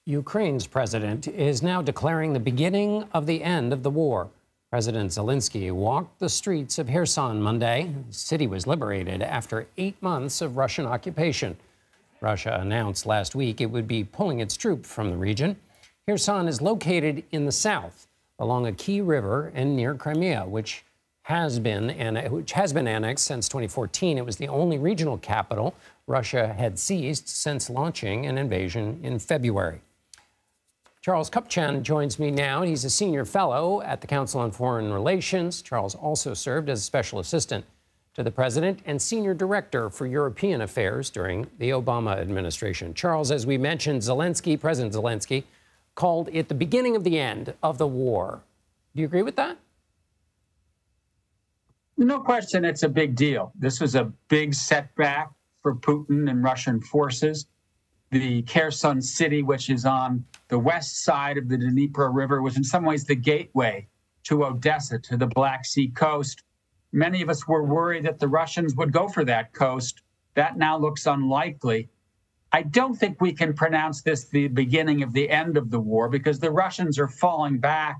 Ukraine's president is now declaring the beginning of the end of the war. President Zelenskyy walked the streets of Kherson Monday. The city was liberated after 8 months of Russian occupation. Russia announced last week it would be pulling its troops from the region. Kherson is located in the south, along a key river and near Crimea, which has been annexed since 2014. It was the only regional capital Russia had seized since launching an invasion in February. Charles Kupchan joins me now. He's a senior fellow at the Council on Foreign Relations. Charles also served as a special assistant to the president and senior director for European affairs during the Obama administration. Charles, as we mentioned, President Zelenskyy, called it the beginning of the end of the war. Do you agree with that? No question, it's a big deal. This was a big setback for Putin and Russian forces. The Kherson city, which is on the west side of the Dnieper River, was in some ways the gateway to Odessa, to the Black Sea coast. Many of us were worried that the Russians would go for that coast. That now looks unlikely. I don't think we can pronounce this the beginning of the end of the war, because the Russians are falling back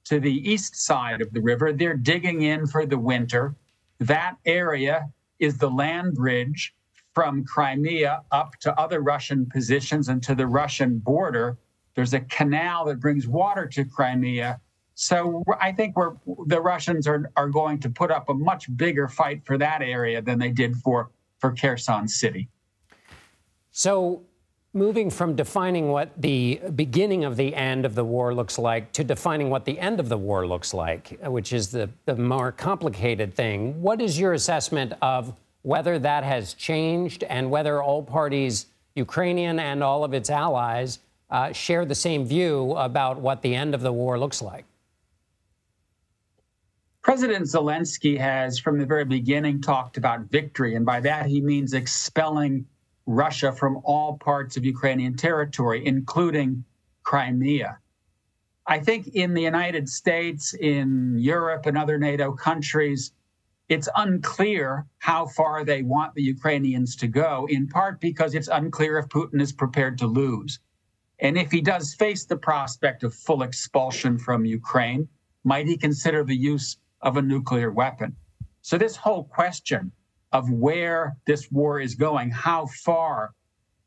to the east side of the river. They're digging in for the winter. That area is the land bridge from Crimea up to other Russian positions and to the Russian border. There's a canal that brings water to Crimea. So I think the Russians are going to put up a much bigger fight for that area than they did for Kherson City. So moving from defining what the beginning of the end of the war looks like to defining what the end of the war looks like, which is the more complicated thing, what is your assessment of whether that has changed and whether all parties, Ukrainian and all of its allies, share the same view about what the end of the war looks like? President Zelenskyy has, from the very beginning, talked about victory, and by that he means expelling Russia from all parts of Ukrainian territory, including Crimea. I think in the United States, in Europe, and other NATO countries, it's unclear how far they want the Ukrainians to go, in part because it's unclear if Putin is prepared to lose. And if he does face the prospect of full expulsion from Ukraine, might he consider the use of a nuclear weapon? So this whole question of where this war is going, how far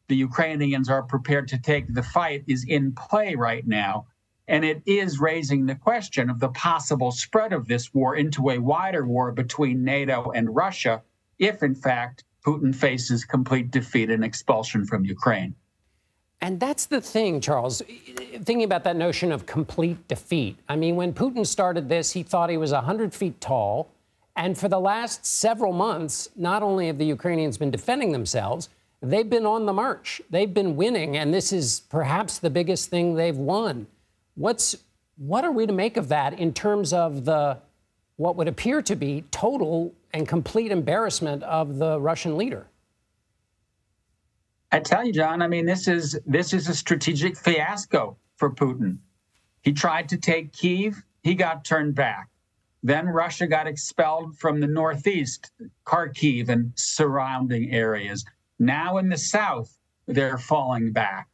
the Ukrainians are prepared to take the fight, is in play right now. And it is raising the question of the possible spread of this war into a wider war between NATO and Russia, if, in fact, Putin faces complete defeat and expulsion from Ukraine. And that's the thing, Charles, thinking about that notion of complete defeat. I mean, when Putin started this, he thought he was 100 feet tall. And for the last several months, not only have the Ukrainians been defending themselves, they've been on the march. They've been winning. And this is perhaps the biggest thing they've won. What are we to make of that in terms of what would appear to be total and complete embarrassment of the Russian leader? I tell you, John, I mean, this is a strategic fiasco for Putin. He tried to take Kyiv. He got turned back. Then Russia got expelled from the northeast, Kharkiv and surrounding areas. Now in the south, they're falling back.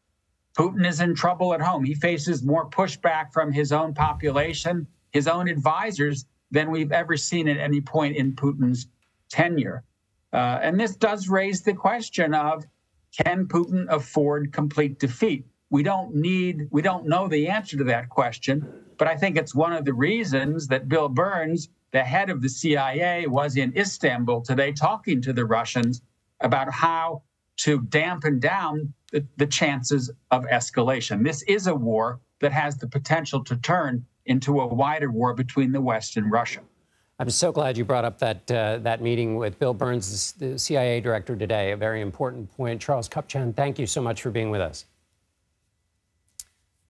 Putin is in trouble at home. He faces more pushback from his own population, his own advisors, than we've ever seen at any point in Putin's tenure. And this does raise the question of, can Putin afford complete defeat? We don't know the answer to that question, but I think it's one of the reasons that Bill Burns, the head of the CIA, was in Istanbul today talking to the Russians about how to dampen down the chances of escalation. This is a war that has the potential to turn into a wider war between the West and Russia. I'm so glad you brought up that meeting with Bill Burns, the CIA director, today. A very important point. Charles Kupchan, thank you so much for being with us.